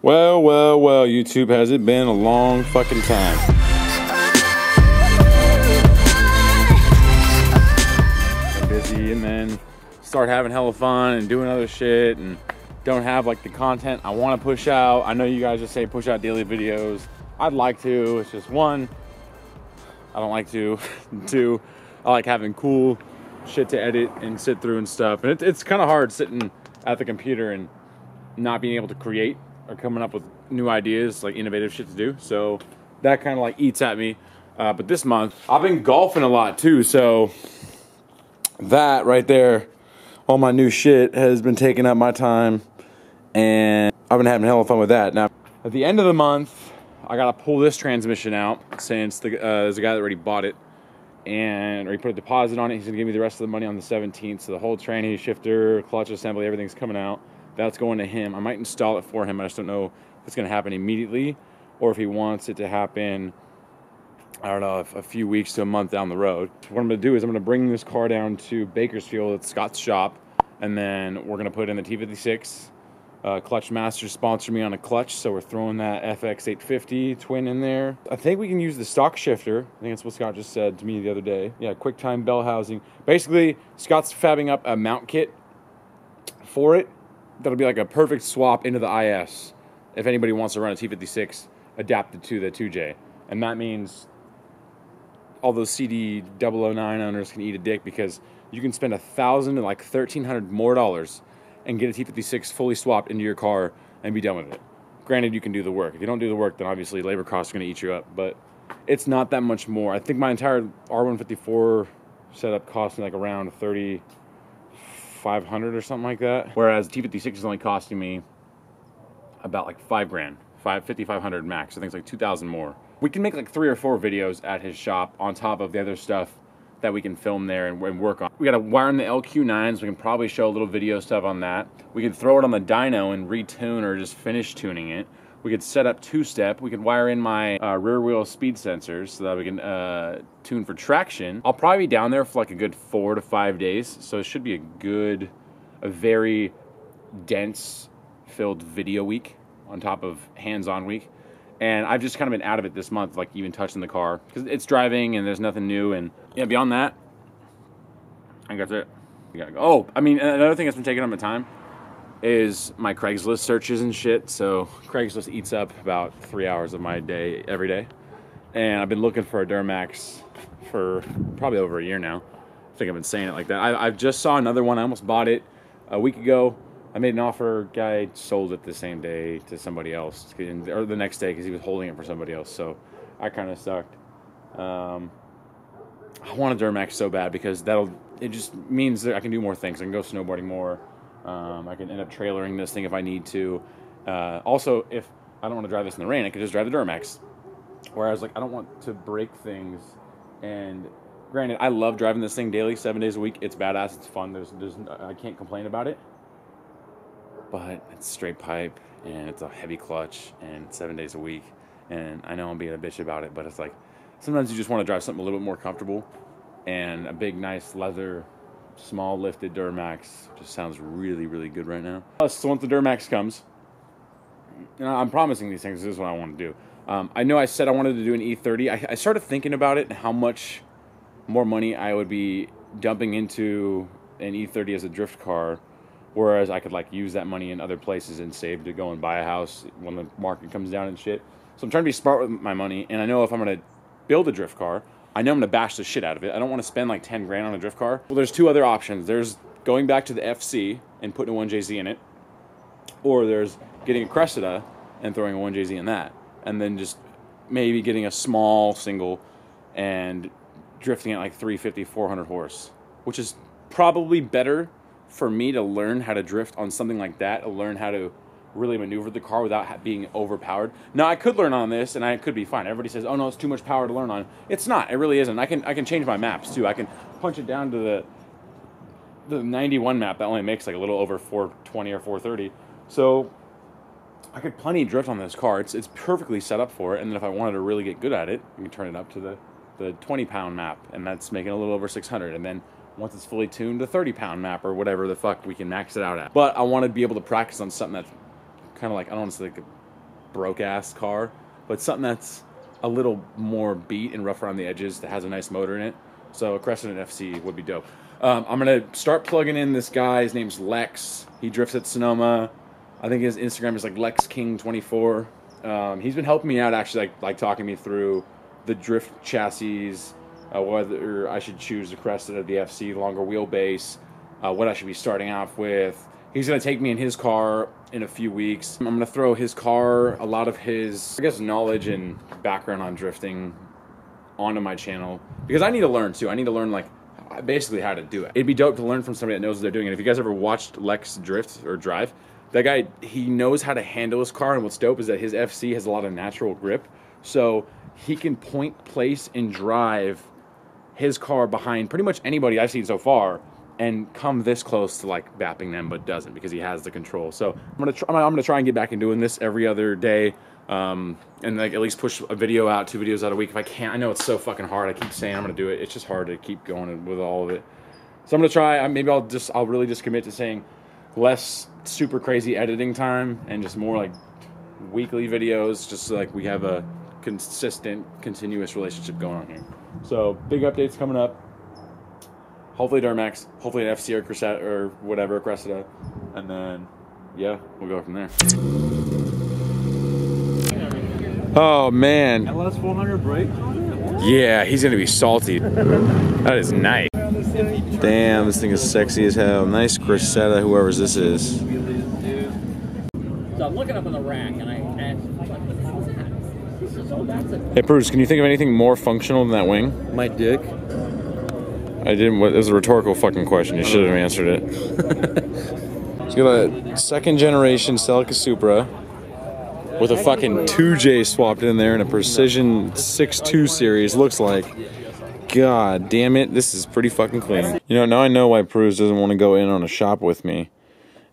Well, well, well, YouTube, has it been a long fucking time? I'm busy and then start having hella fun and doing other shit and don't have like the content I want to push out. I know you guys just say push out daily videos. I'd like to. It's just one, I don't like to. Two, I like having cool shit to edit and sit through and stuff. And it's kind of hard sitting at the computer and not being able to create or coming up with new ideas, like innovative shit to do. So that kind of like eats at me. But this month, I've been golfing a lot too. So that right there, all my new shit has been taking up my time. And I've been having hella fun with that. Now, at the end of the month, I gotta pull this transmission out since there's a guy that already bought it and already put a deposit on it. He's gonna give me the rest of the money on the 17th. So the whole tranny, shifter, clutch assembly, everything's coming out. That's going to him. I might install it for him. I just don't know if it's gonna happen immediately or if he wants it to happen, I don't know, a few weeks to a month down the road. What I'm gonna do is I'm gonna bring this car down to Bakersfield at Scott's shop, and then we're gonna put in the T56. Clutch Master sponsored me on a clutch, so we're throwing that FX850 twin in there. I think we can use the stock shifter. I think that's what Scott just said to me the other day. Yeah, QuickTime bell housing. Basically, Scott's fabbing up a mount kit for it. That'll be like a perfect swap into the IS if anybody wants to run a T56 adapted to the 2J. And that means all those CD009 owners can eat a dick, because you can spend $1,000 to like $1,300 more dollars and get a T56 fully swapped into your car and be done with it. Granted, you can do the work. If you don't do the work, then obviously labor costs are going to eat you up, but it's not that much more. I think my entire R154 setup cost me like around $3,500 or something like that, whereas T56 is only costing me about like $5,000, $5,500 max. I think it's like $2,000 more. We can make like 3 or 4 videos at his shop on top of the other stuff that we can film there and work on. We got to wire in the LQ9s. We can probably show a little video stuff on that. We can throw it on the dyno and retune or just finish tuning it. We could set up two-step. We could wire in my rear wheel speed sensors so that we can tune for traction. I'll probably be down there for like a good 4 to 5 days. So it should be a very dense filled video week on top of hands-on week. And I've just kind of been out of it this month, like even touching the car, because it's driving and there's nothing new. And yeah, beyond that, I think that's it. We gotta go. Oh, I mean, another thing that's been taking up my time is my Craigslist searches and shit. So Craigslist eats up about 3 hours of my day every day. And I've been looking for a Duramax for probably over a year now. I think I've been saying it like that. I just saw another one. I almost bought it a week ago. I made an offer, guy sold it the same day to somebody else, or the next day, because he was holding it for somebody else, so I kind of sucked. I want a Duramax so bad, because it just means that I can do more things. I can go snowboarding more. I can end up trailering this thing if I need to. Also, if I don't want to drive this in the rain, I could just drive the Duramax. Whereas, like, I don't want to break things, and granted, I love driving this thing daily, 7 days a week. It's badass, it's fun, I can't complain about it. But it's straight pipe, and it's a heavy clutch, and 7 days a week. And I know I'm being a bitch about it, but it's like, sometimes you just want to drive something a little bit more comfortable. And a big, nice leather, small lifted Duramax just sounds really, really good right now. So once the Duramax comes, I'm promising these things, this is what I want to do. I know I said I wanted to do an E30. I started thinking about it and how much more money I would be dumping into an E30 as a drift car, whereas I could like use that money in other places and save to go and buy a house when the market comes down and shit. So I'm trying to be smart with my money, and I know if I'm going to build a drift car, I know I'm going to bash the shit out of it. I don't want to spend like 10 grand on a drift car. Well, there's 2 other options. There's going back to the FC and putting a 1JZ in it, or there's getting a Cressida and throwing a 1JZ in that, and then just maybe getting a small single and drifting at like 350, 400 horse, which is probably better for me to learn how to drift on something like that, to learn how to really maneuver the car without being overpowered. Now, I could learn on this, and I could be fine. Everybody says, oh no, it's too much power to learn on. It's not. It really isn't. I can change my maps, too. I can punch it down to the 91 map that only makes like a little over 420 or 430. So I could plenty drift on this car. It's perfectly set up for it, and then if I wanted to really get good at it, I can turn it up to the 20-pound map, and that's making a little over 600, and then once it's fully tuned, the 30-pound map or whatever the fuck we can max it out at. But I want to be able to practice on something that's kind of like, I don't want to say like broke-ass car, but something that's a little more beat and rough around the edges that has a nice motor in it. So a Cressida FC would be dope. I'm going to start plugging in this guy. His name's Lex. He drifts at Sonoma. I think his Instagram is like LexKing24. He's been helping me out, actually, like talking me through the drift chassis, whether I should choose the Cressida, the FC, longer wheelbase, what I should be starting off with. He's going to take me in his car in a few weeks. I'm going to throw his car, a lot of his, I guess, knowledge and background on drifting onto my channel, because I need to learn too. I need to learn, like, basically how to do it. It'd be dope to learn from somebody that knows what they're doing. And if you guys ever watched Lex drift or drive, that guy, he knows how to handle his car, and what's dope is that his FC has a lot of natural grip, so he can point, place, and drive his car behind pretty much anybody I've seen so far, and come this close to like bapping them, but doesn't, because he has the control. So I'm gonna try and get back and doing this every other day, and like at least push a video out, 2 videos out a week if I can. I know it's so fucking hard. I keep saying I'm gonna do it. It's just hard to keep going with all of it. So I'm gonna try. Maybe I'll really just commit to saying less super crazy editing time and just more like weekly videos, just so like we have a consistent, continuous relationship going on here. So big updates coming up. Hopefully Duramax, hopefully an FC or Cressida or whatever, Cressida, and then yeah, we'll go from there. Oh man. LS 400 brake on it? Yeah, he's gonna be salty. That is nice. Damn, this thing is sexy as hell. Nice Cressida, whoever's this is. So I'm looking up on the rack and I asked, what the hell is that? He says, oh, that's a... Hey Bruce, can you think of anything more functional than that wing? My dick. I didn't. It was a rhetorical fucking question. You should have answered it. It's got a second generation Celica Supra with a fucking 2J swapped in there and a Precision 6.2 series. Looks like. God damn it, this is pretty fucking clean. You know, now I know why Pruz doesn't want to go in on a shop with me,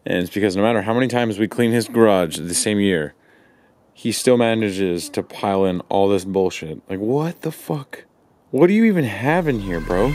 and it's because no matter how many times we clean his garage the same year, he still manages to pile in all this bullshit. Like, what the fuck? What do you even have in here, bro?